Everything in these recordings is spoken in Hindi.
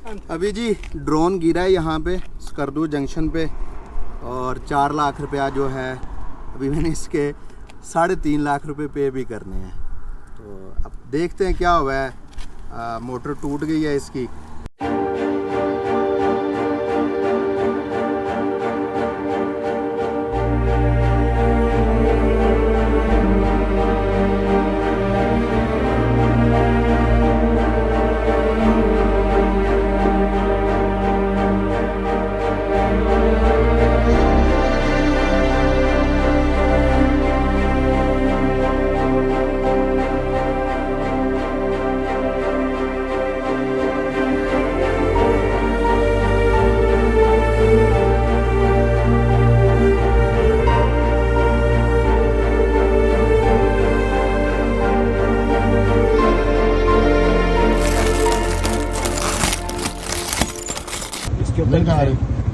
अभी जी ड्रोन गिरा है यहाँ पे स्कर्दू जंक्शन पे और 4 लाख रुपया जो है अभी मैंने इसके 3.5 लाख रुपए पे भी करने हैं। तो अब देखते हैं क्या हुआ है। मोटर टूट गई है इसकी।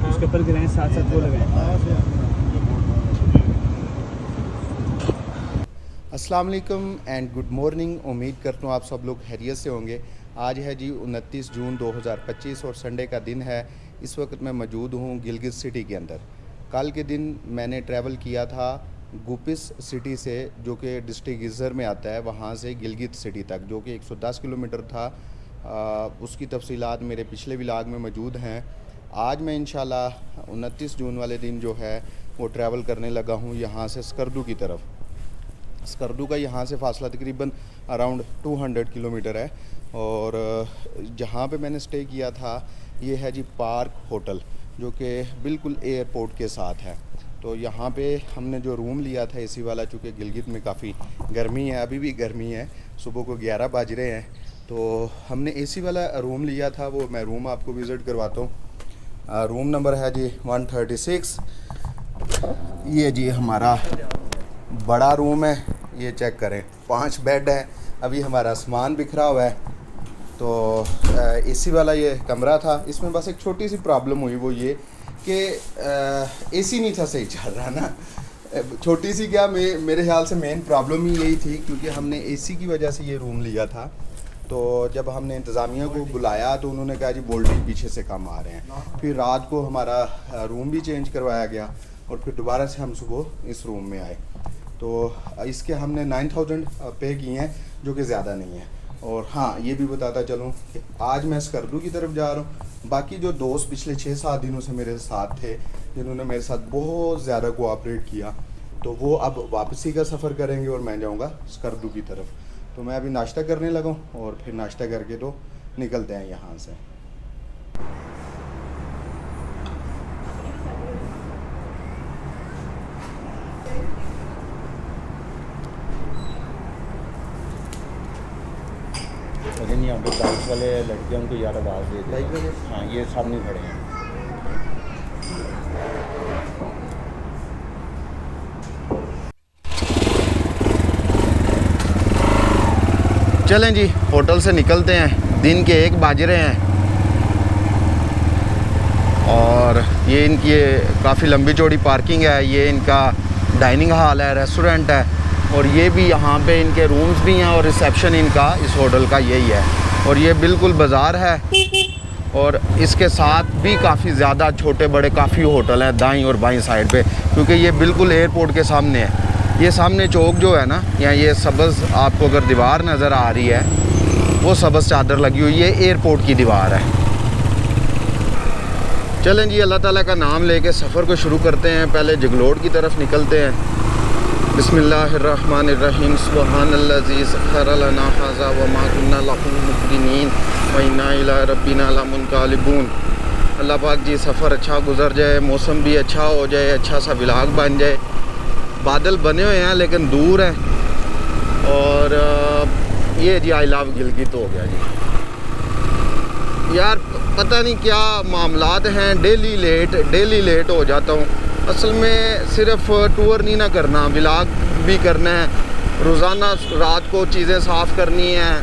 उसके ऊपर गिराएं, साथ साथ वो लगाएं। अस्सलाम वालेकुम एंड गुड मॉर्निंग। उम्मीद करता हूँ आप सब लोग खैरियत से होंगे। आज है जी 29 जून 2025 और संडे का दिन है। इस वक्त मैं मौजूद हूँ गिलगित सिटी के अंदर। कल के दिन मैंने ट्रैवल किया था गुपिस सिटी से, जो कि डिस्ट्रिक्ट गिज़र में आता है, वहाँ से गिलगित सिटी तक, जो कि 110 किलोमीटर था। उसकी तफसीलात मेरे पिछले व्लॉग में मौजूद हैं। आज मैं इंशाल्लाह 29 जून वाले दिन जो है वो ट्रैवल करने लगा हूँ यहाँ से स्कर्दू की तरफ। स्कर्दू का यहाँ से फ़ासला तकरीबन अराउंड 200 किलोमीटर है। और जहाँ पे मैंने स्टे किया था ये है जी पार्क होटल, जो कि बिल्कुल एयरपोर्ट के साथ है। तो यहाँ पे हमने जो रूम लिया था एसी वाला, चूँकि गिलगित में काफ़ी गर्मी है, अभी भी गर्मी है, सुबह को 11 बज रहे हैं, तो हमने एसी वाला रूम लिया था। वो मैं रूम आपको विज़िट करवाता हूँ। रूम नंबर है जी 136। ये जी हमारा बड़ा रूम है, ये चेक करें, 5 बेड है। अभी हमारा सामान बिखरा हुआ है। तो एसी वाला ये कमरा था। इसमें बस एक छोटी सी प्रॉब्लम हुई, वो ये कि एसी नहीं था सही चल रहा ना। छोटी सी क्या, मेरे ख्याल से मेन प्रॉब्लम ही यही थी, क्योंकि हमने एसी की वजह से ये रूम लिया था। तो जब हमने इंतज़ामिया को बुलाया तो उन्होंने कहा जी वोल्टेज पीछे से कम आ रहे हैं। फिर रात को हमारा रूम भी चेंज करवाया गया और फिर दोबारा से हम सुबह इस रूम में आए। तो इसके हमने 9000 पे किए हैं, जो कि ज़्यादा नहीं है। और हाँ, ये भी बताता चलूँ कि आज मैं स्कर्दू की तरफ जा रहा हूँ। बाकी जो दोस्त पिछले 6-7 दिनों से मेरे साथ थे, जिन्होंने मेरे साथ बहुत ज़्यादा कोऑपरेट किया, तो वो अब वापसी का सफ़र करेंगे और मैं जाऊँगा स्कर्दू की तरफ। तो मैं अभी नाश्ता करने लगा हूँ और फिर नाश्ता करके तो निकलते हैं यहाँ से। अरे नहीं, हम तो बाइक वाले लड़के उनको यार आवाज़ दे बाइक वाले। हाँ, ये सामने खड़े हैं। चलें जी, होटल से निकलते हैं। दिन के 1 बज रहे हैं और ये इनकी काफ़ी लंबी चौड़ी पार्किंग है। ये इनका डाइनिंग हॉल है, रेस्टोरेंट है, और ये भी यहाँ पे इनके रूम्स भी हैं और रिसेप्शन इनका इस होटल का यही है। और ये बिल्कुल बाज़ार है और इसके साथ भी काफ़ी ज़्यादा छोटे बड़े काफ़ी होटल हैं दाईं और बाईं साइड पे, क्योंकि ये बिल्कुल एयरपोर्ट के सामने है। ये सामने चौक जो है ना, यहाँ ये सब्ज़ आपको अगर दीवार नज़र आ रही है, वो सब्ज़ चादर लगी हुई है, एयरपोर्ट की दीवार है। चलें जी, अल्लाह ताला का नाम लेके सफ़र को शुरू करते हैं। पहले जगलोट की तरफ निकलते हैं। बिस्मिल्लाहिर्रहमानिर्रहीम। सुब्हानल्लज़ी सख़्ख़र लना हाज़ा व मा कुन्ना लहू मुक़रिनीन व इन्ना इला रब्बिना लमुनक़लिबून। अल्लाह पाक जी सफ़र अच्छा गुजर जाए, मौसम भी अच्छा हो जाए, अच्छा सा व्लॉग बन जाए। बादल बने हुए हैं लेकिन दूर हैं। और ये जी आई लव गिलगित हो गया जी। यार पता नहीं क्या मामलात हैं, डेली लेट हो जाता हूँ। असल में सिर्फ टूर नहीं ना करना, व्लॉग भी करना है। रोज़ाना रात को चीज़ें साफ़ करनी है,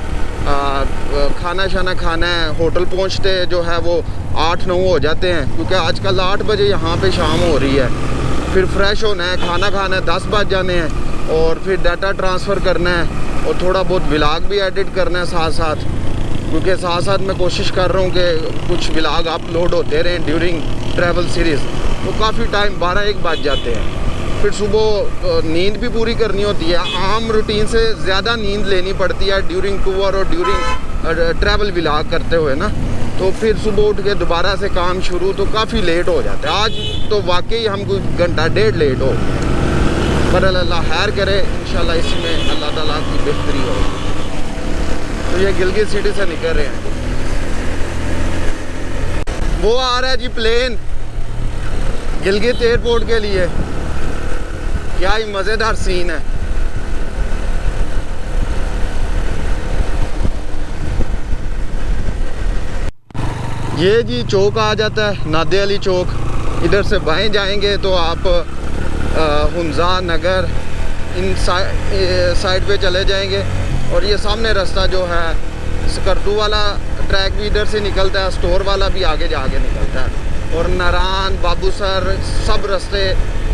खाना शाना खाना है। होटल पहुँचते जो है वो 8-9 हो जाते हैं, क्योंकि आजकल 8 बजे यहाँ पे शाम हो रही है। फिर फ्रेश होना है, खाना खाना है, 10 बज जाने हैं, और फिर डाटा ट्रांसफ़र करना है और थोड़ा बहुत व्लॉग भी एडिट करना है साथ साथ। क्योंकि साथ साथ मैं कोशिश कर रहा हूँ कि कुछ व्लॉग अपलोड होते रहें ड्यूरिंग ट्रैवल सीरीज़। तो काफ़ी टाइम 12-1 बज जाते हैं। फिर सुबह नींद भी पूरी करनी होती है, आम रूटीन से ज़्यादा नींद लेनी पड़ती है ड्यूरिंग टूर और ड्यूरिंग ट्रैवल व्लॉग करते हुए ना। तो फिर सुबह उठ के दोबारा से काम शुरू, तो काफ़ी लेट हो जाता है। आज तो वाकई हम कुछ घंटा डेढ़ लेट हो, पर अल्लाह खैर करे, इंशाल्लाह इसमें अल्लाह ताला की बेहतरी हो। तो ये गिलगित सिटी से निकल रहे हैं। वो आ रहा है जी प्लेन गिलगित एयरपोर्ट के लिए। क्या ही मज़ेदार सीन है। ये जी चौक आ जाता है, नादे अली चौक। इधर से बाएं जाएंगे तो आप हुंजा नगर इन साइड पे चले जाएंगे। और ये सामने रास्ता जो है स्कर्दू वाला ट्रैक भी इधर से निकलता है, स्टोर वाला भी आगे जाके निकलता है, और नारान बाबूसर सब रास्ते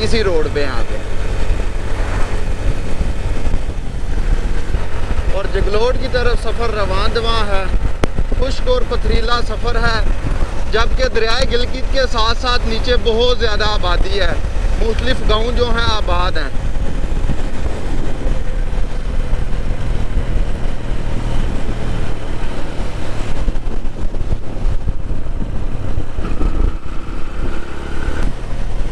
इसी रोड पे आके। और जगलोट की तरफ सफ़र रवान दवा है। खुश्क और पथरीला सफ़र है, जबकि दरियाए गिलगित के साथ साथ नीचे बहुत ज़्यादा आबादी है। मुख्तलिफ गाँव जो हैं आबाद हैं।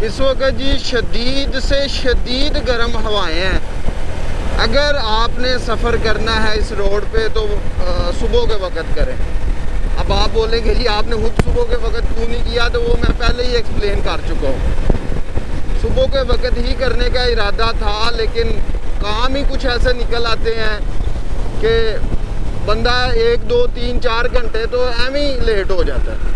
इस वक्त जी शदीद से शदीद गर्म हवाएं हैं। अगर आपने सफ़र करना है इस रोड पे तो सुबह के वक्त करें। अब आप बोलेंगे जी आपने खुद सुबह के वक्त क्यों नहीं किया, तो वो मैं पहले ही एक्सप्लेन कर चुका हूँ। सुबह के वक्त ही करने का इरादा था, लेकिन काम ही कुछ ऐसे निकल आते हैं कि बंदा 1, 2, 3, 4 घंटे तो एम ही लेट हो जाता है।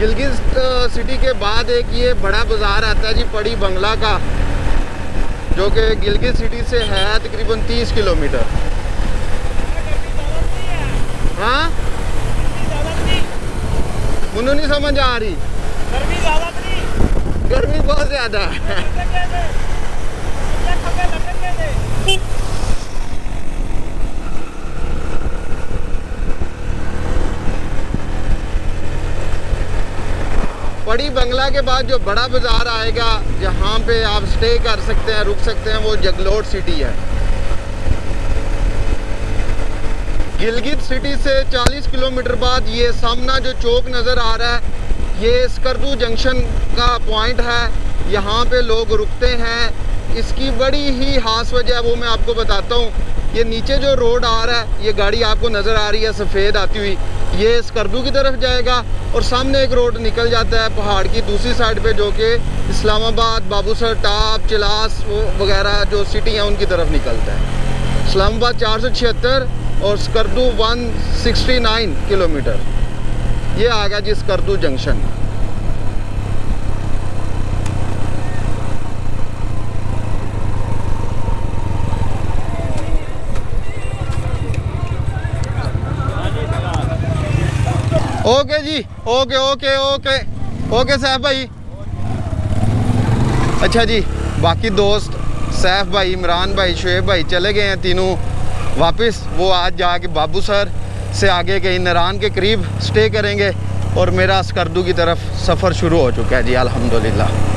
गिलगित सिटी के बाद एक ये बड़ा बाज़ार आता है जी पड़ी बंगला का, जो कि गिलगित सिटी से है तकरीबन 30 किलोमीटर। हाँ मुझे नहीं समझ आ रही। गर्मी बहुत ज़्यादा है। पड़ी बंगला के बाद जो बड़ा बाज़ार आएगा जहाँ पे आप स्टे कर सकते हैं, रुक सकते हैं, वो जगलोट सिटी है। गिलगित सिटी से 40 किलोमीटर बाद ये सामना जो चौक नज़र आ रहा है, ये स्कर्दू जंक्शन का पॉइंट है। यहाँ पे लोग रुकते हैं। इसकी बड़ी ही खास वजह है, वो मैं आपको बताता हूँ। ये नीचे जो रोड आ रहा है, ये गाड़ी आपको नज़र आ रही है सफ़ेद आती हुई, ये स्कर्दू की तरफ जाएगा। और सामने एक रोड निकल जाता है पहाड़ की दूसरी साइड पे, जो कि इस्लामाबाद, बाबूसर टाप, चिलास वगैरह जो सिटी हैं उनकी तरफ निकलता है। इस्लामाबाद 476 और स्कर्दू 169 किलोमीटर। ये आ गया जी स्कर्दू जंक्शन। ओके जी, okay okay okay okay Saif भाई। अच्छा जी, बाकी दोस्त सैफ भाई, इमरान भाई, शुएब भाई चले गए हैं तीनों वापस। वो आज जाके बाबूसर से आगे के नारान के करीब स्टे करेंगे और मेरा स्कर्दू की तरफ सफ़र शुरू हो चुका है जी अल्हम्दुलिल्लाह।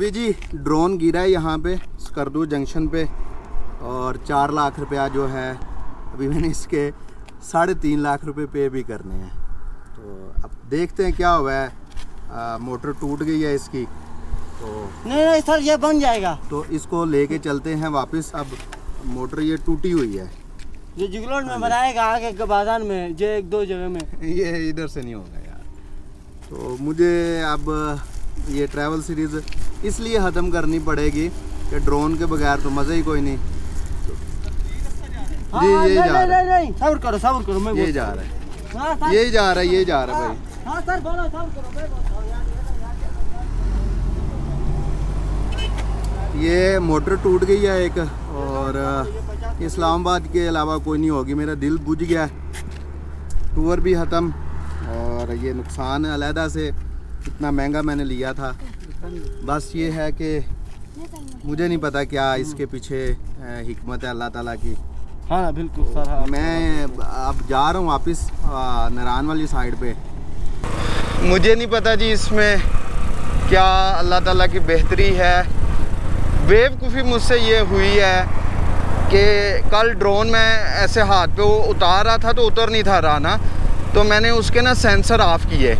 अभी जी ड्रोन गिरा है यहाँ पे स्कर्दू जंक्शन पे और 4 लाख रुपया जो है अभी मैंने इसके 3.5 लाख रुपए पे भी करने हैं। तो अब देखते हैं क्या हुआ है। मोटर टूट गई है इसकी, तो नहीं सर ये बन जाएगा। तो इसको लेके चलते हैं वापस। अब मोटर ये टूटी हुई है, ये जुगलोट में बनाएगा आगे के बाजार में, जो 1-2 जगह में। ये इधर से नहीं होगा यार। तो मुझे अब ये ट्रैवल सीरीज़ इसलिए ख़त्म करनी पड़ेगी कि ड्रोन के बगैर तो मज़ा ही कोई नहीं। हाँ, ये नहीं, जा रहा है, नहीं, सब्र करो मैं ये बोलता जा हूँ। रहा है, हाँ, सर। ये जा रहा है, ये जा रहा है भाई। हाँ सर बोलो, सब्र करो, मैं बोलता हूँ यार। ये मोटर टूट गई है एक, और इस्लामाबाद के अलावा कोई नहीं होगी। मेरा दिल बुझ गया, टूर भी ख़त्म, और ये नुकसान अलहदा से इतना महंगा मैंने लिया था। बस ये है कि मुझे नहीं पता क्या इसके पीछे हिकमत है अल्लाह ताला की। हाँ बिल्कुल सर। हाँ मैं अब जा रहा हूँ वापस नारायण वाली साइड पे। मुझे नहीं पता जी इसमें क्या अल्लाह ताला की बेहतरी है। बेवकूफ़ी मुझसे ये हुई है कि कल ड्रोन मैं ऐसे हाथ पे वो उतार रहा था तो उतर नहीं था रहा ना, तो मैंने उसके ना सेंसर ऑफ़ किए,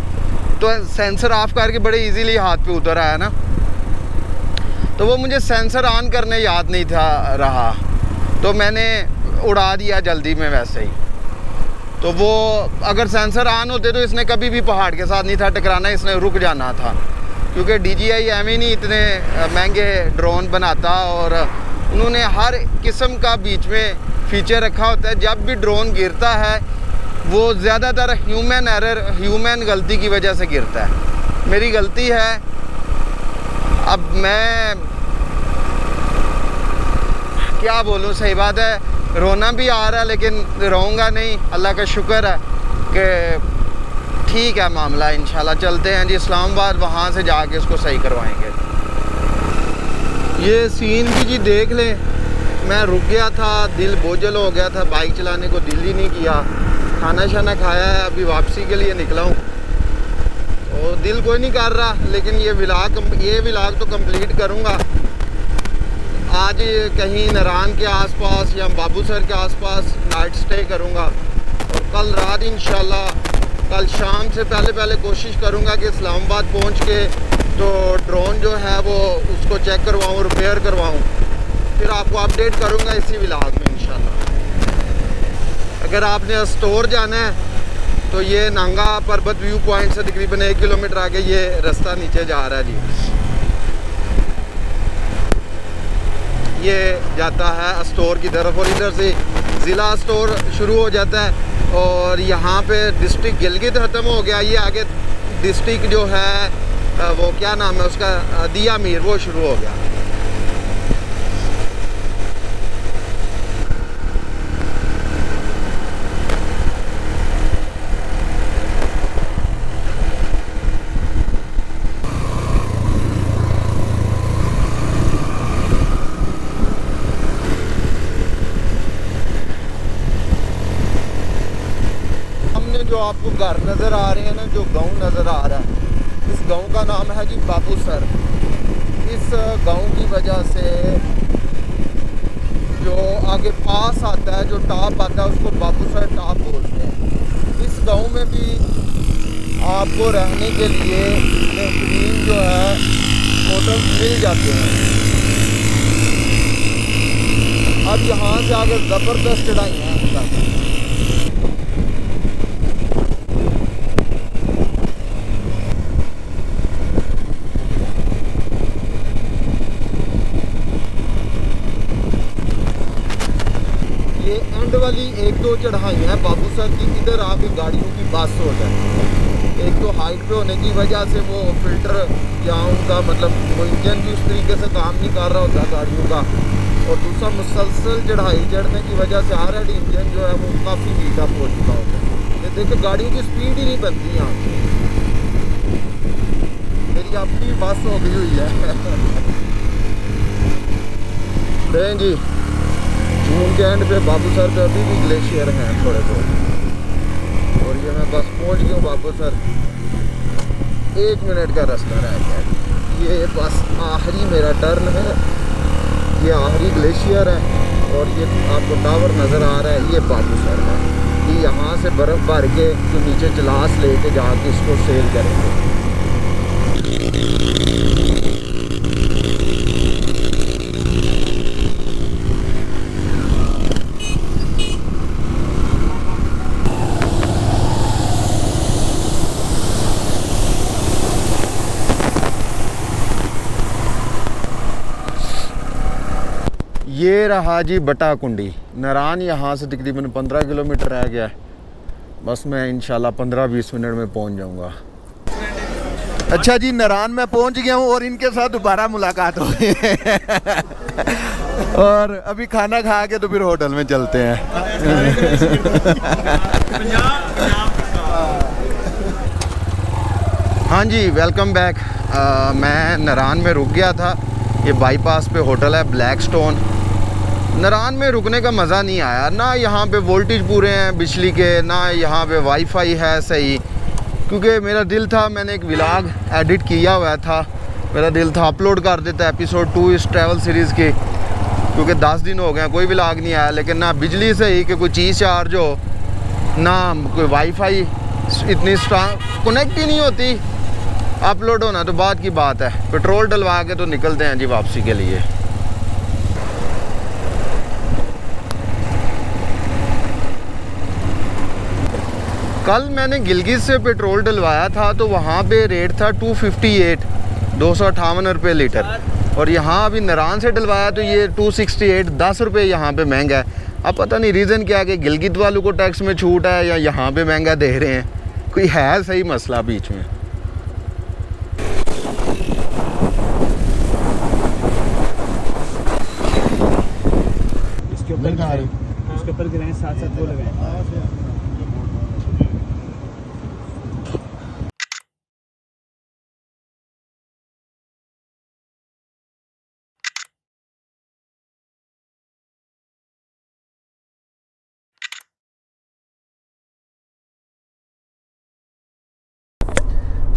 तो सेंसर ऑफ़ करके बड़े इजीली हाथ पे उतर आया ना। तो वो मुझे सेंसर ऑन करने याद नहीं था रहा, तो मैंने उड़ा दिया जल्दी में वैसे ही। तो वो अगर सेंसर ऑन होते तो इसने कभी भी पहाड़ के साथ नहीं था टकराना, इसने रुक जाना था, क्योंकि DJI एम ही नहीं इतने महंगे ड्रोन बनाता, और उन्होंने हर किस्म का बीच में फीचर रखा होता है। जब भी ड्रोन गिरता है वो ज़्यादातर ह्यूमन एरर, ह्यूमन गलती की वजह से गिरता है। मेरी गलती है। अब मैं क्या बोलूँ, सही बात है, रोना भी आ रहा है लेकिन रोऊंगा नहीं। अल्लाह का शुक्र है कि ठीक है मामला। इंशाल्लाह चलते हैं जी इस्लामाबाद, वहाँ से जाके इसको सही करवाएंगे। ये सीन भी जी देख लें, मैं रुक गया था, दिल बोझल हो गया था, बाइक चलाने को दिल ही नहीं किया। खाना शाना खाया है, अभी वापसी के लिए निकला हूँ, तो दिल कोई नहीं कर रहा, लेकिन ये व्लॉग तो कंप्लीट करूँगा। आज कहीं नारायण के आसपास या बाबूसर के आसपास नाइट स्टे करूँगा, और कल रात इंशाल्लाह कल शाम से पहले कोशिश करूँगा कि इस्लामाबाद पहुँच के तो ड्रोन जो है वो उसको चेक करवाऊँ, रिपेयर करवाऊँ, फिर आपको अपडेट करूँगा इसी व्लॉग में इंशाल्लाह। अगर आपने स्टोर जाना है तो ये नांगा पर्वत व्यू पॉइंट से तकरीबन 1 किलोमीटर आगे ये रास्ता नीचे जा रहा है जी। ये जाता है स्टोर की तरफ, और इधर से ज़िला स्टोर शुरू हो जाता है, और यहाँ पे डिस्ट्रिक्ट गिलगित ख़त्म हो गया। ये आगे डिस्ट्रिक्ट जो है वो क्या नाम है उसका, दिया मीर, वो शुरू हो गया। जो आपको घर नज़र आ रहे हैं ना, जो गांव नज़र आ रहा है, इस गांव का नाम है जी बाबूसर। इस गांव की वजह से जो आगे पास आता है, जो टॉप आता है, उसको बाबूसर टॉप बोलते हैं। इस गांव में भी आपको रहने के लिए बेहतरीन जो है होटल मिल जाते हैं। अब यहाँ से आगे ज़बरदस्त चढ़ाई है अंदर। वाली 1-2 चढ़ाइयाँ बाबूसर की, इधर आके गाड़ियों की बस हो जाए। एक तो हाइट पे होने की वजह से वो फिल्टर या उनका मतलब वो इंजन भी उस तरीके से काम नहीं कर रहा होता गाड़ियों का, और दूसरा मुसलसल चढ़ाई चढ़ने की वजह से ऑलरेडी इंजन जो है वो काफ़ी हीट अप हो चुका होता है। ये देखिए गाड़ियों की स्पीड ही नहीं बनती यहाँ। मेरी अपनी बस हो गई हुई है जी। जून के एंड पे बाबूसर पे अभी भी ग्लेशियर हैं थोड़े बहुत, और ये मैं बस पहुंच गया हूँ बाबूसर। 1 मिनट का रास्ता रह गया। ये बस आखिरी मेरा टर्न है, ये आखिरी ग्लेशियर है और ये आपको टावर नज़र आ रहा है, ये बाबूसर है। ये यहाँ से बर्फ़ भर के तो नीचे जलास लेके जाके इसको सेल करेंगे। ये रहा जी बटा कुंडी नारान, यहाँ से तकरीबन 15 किलोमीटर रह गया है। बस मैं इंशाल्लाह 15-20 मिनट में पहुँच जाऊँगा। अच्छा जी, नारान में पहुँच गया हूँ और इनके साथ दोबारा मुलाकात हो गई है और अभी खाना खा के तो फिर होटल में चलते हैं। हाँ जी, वेलकम बैक। मैं नारान में रुक गया था, ये बाईपास पे होटल है ब्लैक स्टोन। नारान में रुकने का मज़ा नहीं आया, ना यहाँ पे वोल्टेज पूरे हैं बिजली के, ना यहाँ पे वाईफाई है सही। क्योंकि मेरा दिल था, मैंने एक व्लॉग एडिट किया हुआ था, मेरा दिल था अपलोड कर देता एपिसोड 2 इस ट्रैवल सीरीज़ की, क्योंकि 10 दिन हो गए कोई व्लॉग नहीं आया। लेकिन ना बिजली सही कि कोई चीज़ चार्ज हो, ना कोई वाईफाई इतनी स्ट्रांग कनेक्ट ही नहीं होती। अपलोड होना तो बाद की बात है। पेट्रोल डलवा के तो निकलते हैं जी वापसी के लिए। कल मैंने गिलगित से पेट्रोल डलवाया था तो वहाँ पे रेट था 258 रुपये लीटर, और यहाँ अभी नारान से डलवाया तो ये 268, 10 रुपये यहाँ पे महंगा है। अब पता नहीं रीज़न क्या है कि गिलगित वालों को टैक्स में छूट है या यहाँ पे महंगा दे रहे हैं, कोई है सही मसला बीच में। उसके ऊपर गिराएं, साथ साथ वो लगाएं।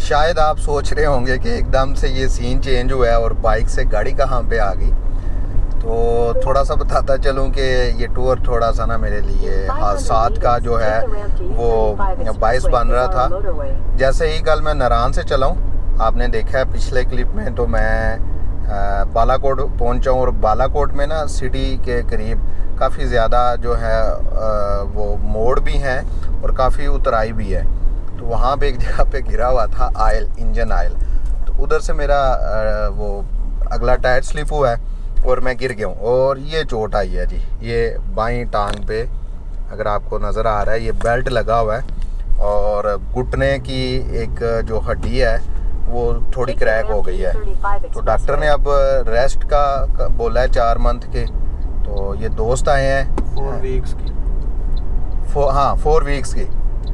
शायद आप सोच रहे होंगे कि एकदम से ये सीन चेंज हुआ है और बाइक से गाड़ी कहाँ पे आ गई। तो थोड़ा सा बताता चलूँ कि ये टूर थोड़ा सा ना मेरे लिए हादसात का जो है वो बाइस बन रहा था। जैसे ही कल मैं नारान से चला हूँ, आपने देखा है पिछले क्लिप में, तो मैं बालाकोट पहुँचा हूँ और बालाकोट में ना सिटी के करीब काफ़ी ज़्यादा जो है वो मोड़ भी हैं और काफ़ी उतराई भी है। तो वहाँ पे एक जगह पे गिरा हुआ था आयल, इंजन आयल, तो उधर से मेरा वो अगला टायर स्लिप हुआ है और मैं गिर गया हूँ और ये चोट आई है जी। ये बाईं टांग पे अगर आपको नज़र आ रहा है, ये बेल्ट लगा हुआ है और घुटने की एक जो हड्डी है वो थोड़ी क्रैक हो गई है। तो डॉक्टर ने अब रेस्ट का बोला है 4 मंथ के। तो ये दोस्त आए हैं 4 वीक्स की, 4 वीक्स की,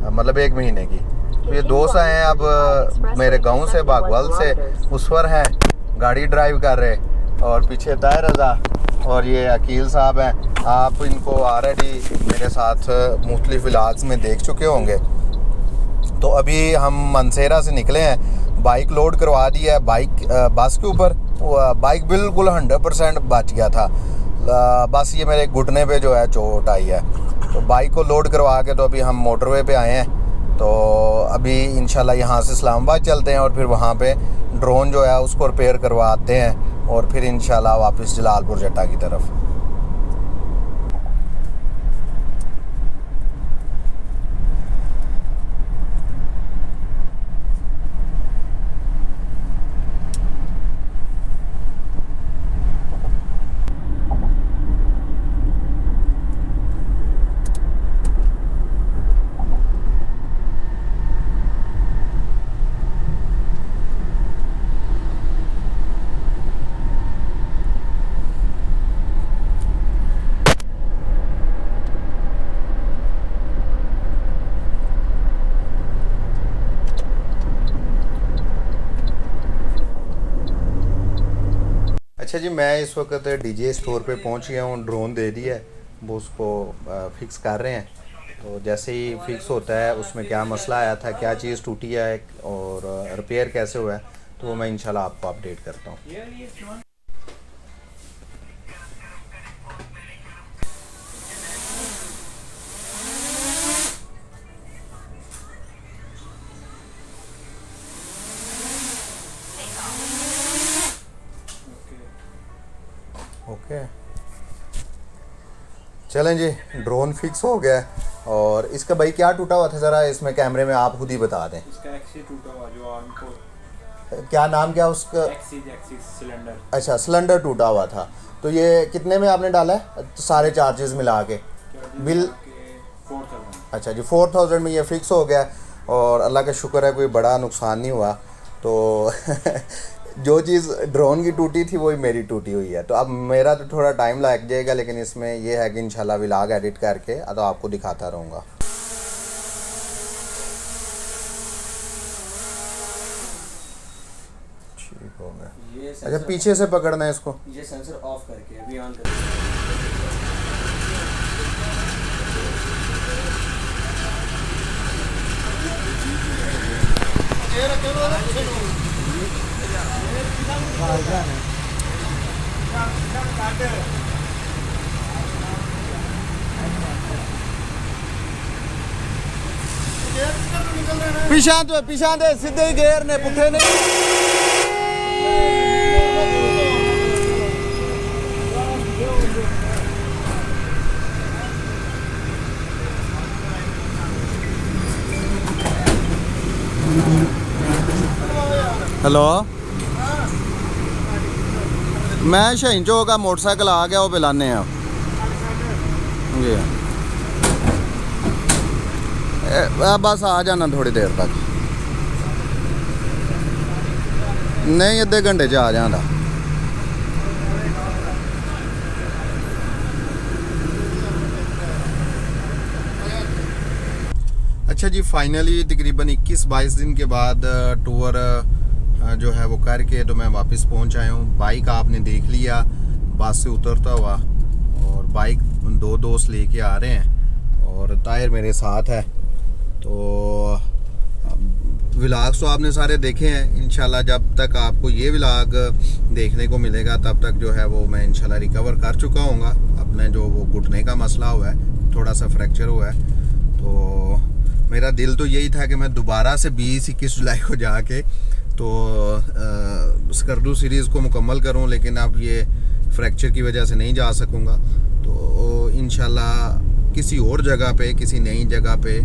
मतलब 1 महीने की। तो ये दोस्त आए हैं अब मेरे गांव से, बागवाल से। उस पर हैं, गाड़ी ड्राइव कर रहे, और पीछे ताहिर रज़ा और ये अकील साहब हैं। आप इनको ऑलरेडी मेरे साथ मुख्तलिफ व्लॉग्स में देख चुके होंगे। तो अभी हम मनसेरा से निकले हैं, बाइक लोड करवा दी है बाइक बस के ऊपर। बाइक बिल्कुल 100% बच गया था, बस ये मेरे घुटने पे जो है चोट आई है। तो बाइक को लोड करवा के तो अभी हम मोटरवे पे आए हैं। तो अभी इंशाल्लाह यहाँ से इस्लामाबाद चलते हैं और फिर वहाँ पे ड्रोन जो है उसको रिपेयर करवाते हैं और फिर इंशाल्लाह वापस जलालपुर जट्टा की तरफ। अच्छा जी, मैं इस वक्त डीजे स्टोर पे पहुंच गया हूँ। ड्रोन दे दिया है, वो उसको फिक्स कर रहे हैं। तो जैसे ही फिक्स होता है उसमें क्या मसला आया था, क्या चीज़ टूटी है और रिपेयर कैसे हुआ है, तो मैं इंशाल्लाह आपको अपडेट करता हूँ। ओके चलें जी, ड्रोन फिक्स हो गया है। और इसका भाई क्या टूटा हुआ था, ज़रा इसमें कैमरे में आप खुद ही बता दें। इसका एक्सी टूटा हुआ जो आर्म को क्या नाम क्या उसका? Axis cylinder. अच्छा, सिलेंडर टूटा हुआ था। तो ये कितने में आपने डाला है? तो सारे चार्जेस मिला के बिल 4000। अच्छा जी, 4000 में ये फिक्स हो गया। और अल्लाह का शुक्र है कोई बड़ा नुकसान नहीं हुआ। तो जो चीज़ ड्रोन की टूटी थी वही मेरी टूटी हुई है। तो अब मेरा तो थोड़ा टाइम लग जाएगा, लेकिन इसमें यह है कि इंशाल्लाह व्लॉग एडिट करके तो आपको दिखाता रहूँगा। ठीक हो गया। अच्छा, पीछे से पकड़ना है इसको। ये सेंसर ऑफ करके अभी ऑन कर। पिछा दे सीधे ही गेर ने पुठे ने। हेलो, मैं शहीन चौक का मोटरसाइकिल आ गया, वो पिलाने हैं जी। बस आ जाना थोड़ी देर तक, नहीं अद्धे घंटे च आ जाना। अच्छा जी, फाइनली तकरीबन 21-22 दिन के बाद टूर जो है वो करके तो मैं वापस पहुंच आया हूँ। बाइक आपने देख लिया बस से उतरता हुआ, और बाइक 2 दोस्त लेके आ रहे हैं और टायर मेरे साथ है। तो व्लॉग्स तो आपने सारे देखे हैं। इंशाल्लाह जब तक आपको ये व्लॉग देखने को मिलेगा तब तक जो है वो मैं इंशाल्लाह रिकवर कर चुका हूँगा। अपने जो वो घुटने का मसला हुआ है, थोड़ा सा फ्रैक्चर हुआ है। तो मेरा दिल तो यही था कि मैं दोबारा से 20-21 जुलाई को जाके तो स्कर्दू सीरीज़ को मुकम्मल करूं, लेकिन अब ये फ्रैक्चर की वजह से नहीं जा सकूंगा। तो इंशाल्लाह किसी और जगह पे, किसी नई जगह पे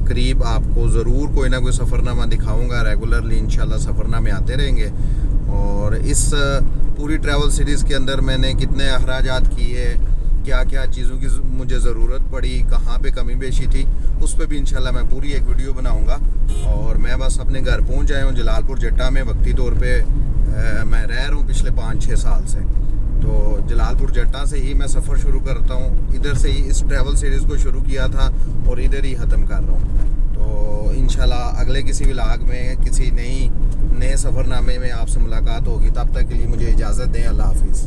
करीब आपको ज़रूर कोई ना कोई सफ़रनामा दिखाऊंगा। रेगुलरली इंशाल्लाह सफ़रनामे आते रहेंगे। और इस पूरी ट्रैवल सीरीज़ के अंदर मैंने कितने अखराजात किए, क्या क्या चीज़ों की मुझे ज़रूरत पड़ी, कहाँ पे कमी बेशी थी, उस पर भी इंशाल्लाह मैं पूरी एक वीडियो बनाऊंगा। और मैं बस अपने घर पहुंच आया हूँ जलालपुर जट्टा में। वक्ती तौर पे मैं रह रहा हूँ पिछले 5-6 साल से। तो जलालपुर जट्टा से ही मैं सफ़र शुरू करता हूँ, इधर से ही इस ट्रैवल सीरीज़ को शुरू किया था और इधर ही ख़त्म कर रहा हूँ। तो इंशाल्लाह अगले किसी व्लॉग में, किसी नए सफ़रनामे में आपसे मुलाकात होगी। तब तक के लिए मुझे इजाज़त दें। अल्लाह हाफिज़।